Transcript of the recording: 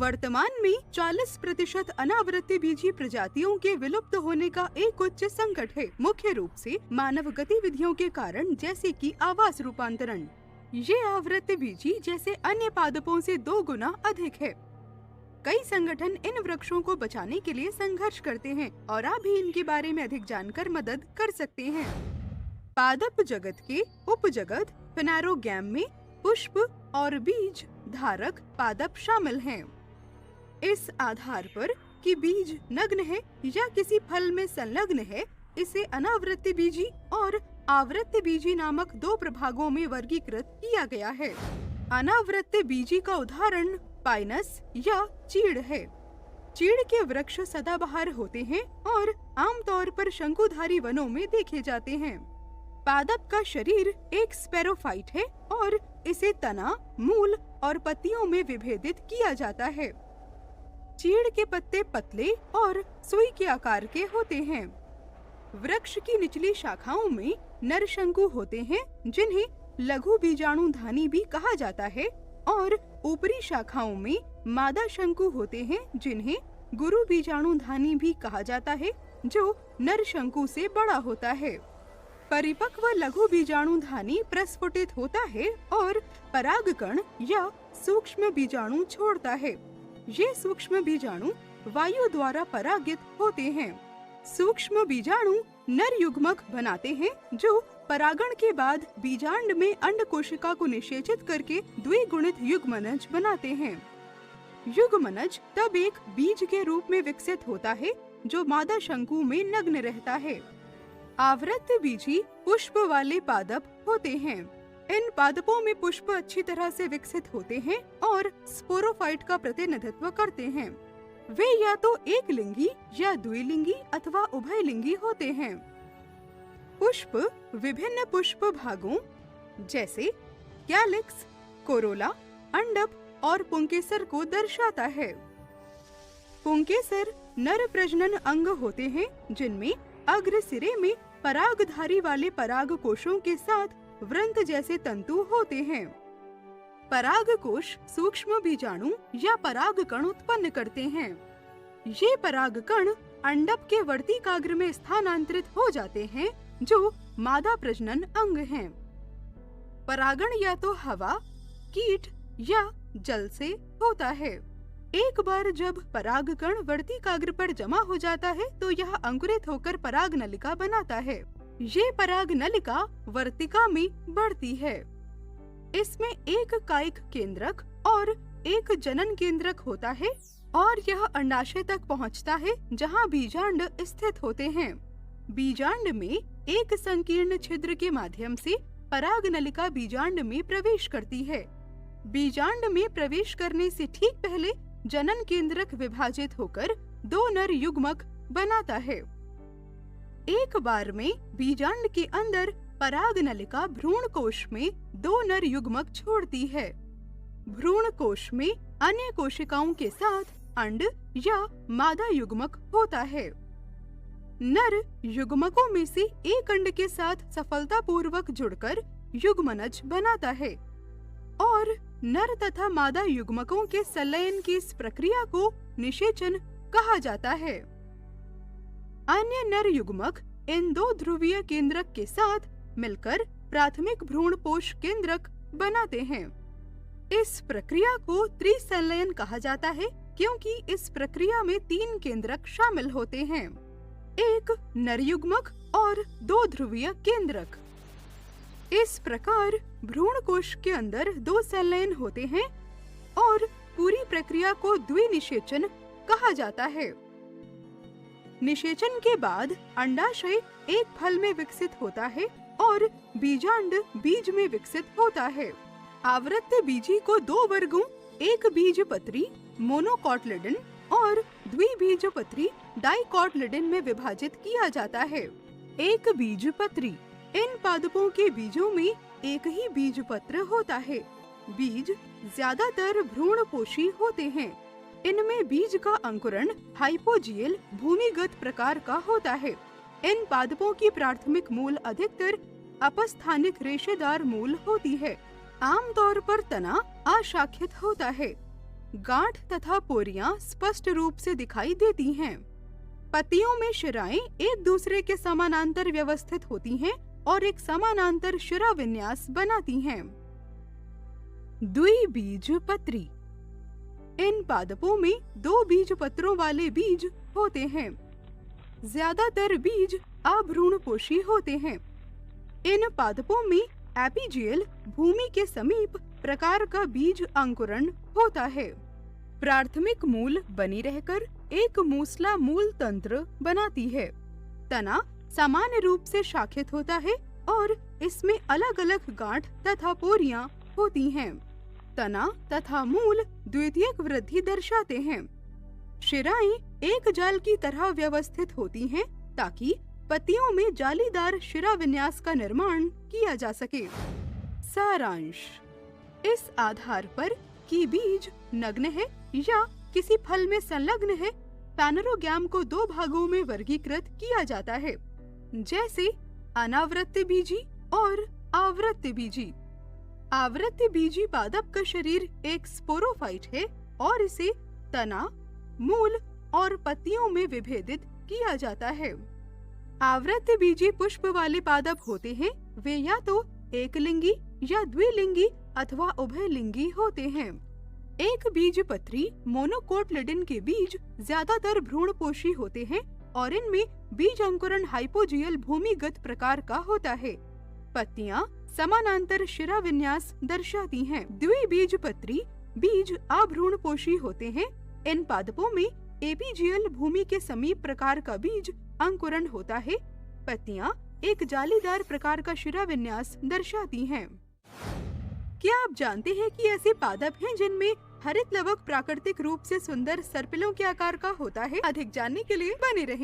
वर्तमान में 40% अनावृत्ति बीजी प्रजातियों के विलुप्त होने का एक उच्च संकट है, मुख्य रूप से मानव गतिविधियों के कारण, जैसे कि आवास रूपांतरण। ये आवृत्ति बीजी जैसे अन्य पादपों से 2 गुना अधिक है। कई संगठन इन वृक्षों को बचाने के लिए संघर्ष करते हैं और आप भी इनके बारे में अधिक जानकर मदद कर सकते हैं। पादप जगत के उपजगत फेनेरोगैम में पुष्प और बीज धारक पादप शामिल हैं। इस आधार पर कि बीज नग्न है या किसी फल में संलग्न है, इसे अनावृत्ति बीजी और आवृत्ति बीजी नामक 2 प्रभागों में वर्गीकृत किया गया है। अनावृत्ति बीजी का उदाहरण पाइनस या चीड़ है। चीड़ के वृक्ष सदाबहार होते हैं और आमतौर पर शंकुधारी वनों में देखे जाते हैं। पादप का शरीर एक स्पेरोफाइट है और इसे तना, मूल और पत्तियों में विभेदित किया जाता है। चीड़ के पत्ते पतले और सुई के आकार के होते हैं। वृक्ष की निचली शाखाओं में नर शंकु होते हैं, जिन्हें लघु बीजाणुधानी भी कहा जाता है, और ऊपरी शाखाओं में मादा शंकु होते हैं, जिन्हें गुरु बीजाणुधानी भी कहा जाता है, जो नर शंकु से बड़ा होता है। परिपक्व लघु बीजाणुधानी प्रस्फुटित होता है और परागकण या सूक्ष्म बीजाणु छोड़ता है। ये सूक्ष्म बीजाणु वायु द्वारा परागित होते हैं। सूक्ष्म बीजाणु नर युग्मक बनाते हैं, जो परागण के बाद बीजांड में अंड कोशिका को निषेचित करके द्विगुणित युग्मनज बनाते हैं। युग्मनज तब एक बीज के रूप में विकसित होता है, जो मादा शंकु में नग्न रहता है। आवृत्ति बीजी पुष्प वाले पादप होते हैं। इन पादपों में पुष्प अच्छी तरह से विकसित होते हैं और स्पोरोफाइट का प्रतिनिधित्व करते हैं। वे या तो एक लिंगी या द्विलिंगी अथवा उभयलिंगी होते हैं। पुष्प विभिन्न पुष्प भागों जैसे कैलिक्स, कोरोला, अंडप और पुंकेसर को दर्शाता है। पुंकेसर नर प्रजनन अंग होते हैं, जिनमें अग्र सिरे में परागधारी वाले पराग कोशों के साथ वृंत जैसे तंतु होते हैं। पराग कोश सूक्ष्म बीजाणु या परागकण उत्पन्न करते हैं। ये परागकण अंडप के वर्तिकाग्र में स्थानांतरित हो जाते हैं, जो मादा प्रजनन अंग हैं। परागण या तो हवा, कीट या जल से होता है। एक बार जब परागकण वर्तिकाग्र पर जमा हो जाता है, तो यह अंकुरित होकर पराग नलिका बनाता है। ये पराग नलिका वर्तिका में बढ़ती है। इसमें एक कायिक केंद्रक और एक जनन केंद्रक होता है और यह अंडाशय तक पहुंचता है, जहां बीजांड स्थित होते हैं। बीजांड में एक संकीर्ण छिद्र के माध्यम से पराग नलिका बीजांड में प्रवेश करती है। बीजांड में प्रवेश करने से ठीक पहले जनन केंद्रक विभाजित होकर 2 नर युग्मक बनाता है। एक बार में बीजांड के अंदर पराग नलिका भ्रूण कोश में 2 नर युग्मक छोड़ती है। भ्रूण कोश में अन्य कोशिकाओं के साथ अंड या मादा युग्मक होता है। नर युग्मकों में से एक अंड के साथ सफलतापूर्वक जुड़कर युग्मनज बनाता है और नर तथा मादा युग्मकों के संलयन की इस प्रक्रिया को निषेचन कहा जाता है। अन्य नर युग्मक इन 2 ध्रुवीय केंद्रक के साथ मिलकर प्राथमिक भ्रूणपोष केंद्रक बनाते हैं। इस प्रक्रिया को त्रिसंलयन कहा जाता है, क्योंकि इस प्रक्रिया में 3 केंद्रक शामिल होते हैं, एक नर युग्मक और 2 ध्रुवीय केंद्रक। इस प्रकार भ्रूण कोश के अंदर 2 संलयन होते हैं और पूरी प्रक्रिया को द्विनिषेचन कहा जाता है। निषेचन के बाद अंडाशय एक फल में विकसित होता है और बीजांड बीज में विकसित होता है। आवृत्ति बीजी को 2 वर्गों, एक बीजपत्री मोनोकोटलिडन और द्विबीजपत्री डाइकोटलिडन में विभाजित किया जाता है। एक बीजपत्री, इन पादपों के बीजों में एक ही बीजपत्र होता है। बीज ज्यादातर भ्रूणपोषी होते हैं। इनमें बीज का अंकुरण हाइपोजियल भूमिगत प्रकार का होता है। इन पादपों की प्राथमिक मूल अधिकतर अपस्थानिक रेशेदार मूल होती है। आमतौर पर तना अशाखित होता है। गांठ तथा पोरियां स्पष्ट रूप से दिखाई देती हैं। पत्तियों में शिराएं एक दूसरे के समानांतर व्यवस्थित होती हैं और एक समानांतर शिरा विन्यास बनाती हैं। द्विबीजपत्री। इन पादपों में 2 बीज पत्रों वाले बीज होते हैं। ज्यादातर बीज अभ्रूणपोषी होते हैं। इन पादपों में एपीजियल भूमि के समीप प्रकार का बीज अंकुरण होता है। प्राथमिक मूल बनी रहकर एक मूसला मूल तंत्र बनाती है। तना सामान्य रूप से शाखित होता है और इसमें अलग अलग गांठ तथा पोरियां होती हैं। तना तथा मूल द्वितीयक वृद्धि दर्शाते हैं। शिराएं एक जाल की तरह व्यवस्थित होती हैं ताकि पत्तियों में जालीदार शिरा विन्यास का निर्माण किया जा सके। सारांश। इस आधार पर कि बीज नग्न है या किसी फल में संलग्न है, पैनरोगैम को 2 भागों में वर्गीकृत किया जाता है, जैसे अनावृत्त बीजी और आवृत्त बीजी। आवृत्त बीजी पादप का शरीर एक स्पोरोफाइट है और इसे तना, मूल और पत्तियों में विभेदित किया जाता है। आवृत्त बीजी पुष्प वाले पादप होते हैं। वे या तो एकलिंगी या द्विलिंगी अथवा उभयलिंगी होते हैं। एक बीजपत्री मोनोकोटिलिडन के बीज ज्यादातर भ्रूणपोषी होते हैं और इनमें बीज अंकुरण हाइपोजियल भूमिगत प्रकार का होता है। पत्तियां समानांतर शिरा विन्यास दर्शाती हैं। द्विबीजपत्री बीज अभ्रूणपोषी होते हैं। इन पादपों में एपीजियल भूमि के समीप प्रकार का बीज अंकुरण होता है। पत्तियां एक जालीदार प्रकार का शिरा विन्यास दर्शाती हैं। क्या आप जानते हैं कि ऐसे पादप हैं जिनमें हरित लवक प्राकृतिक रूप से सुंदर सर्पिलों के आकार का होता है? अधिक जानने के लिए बने रहें।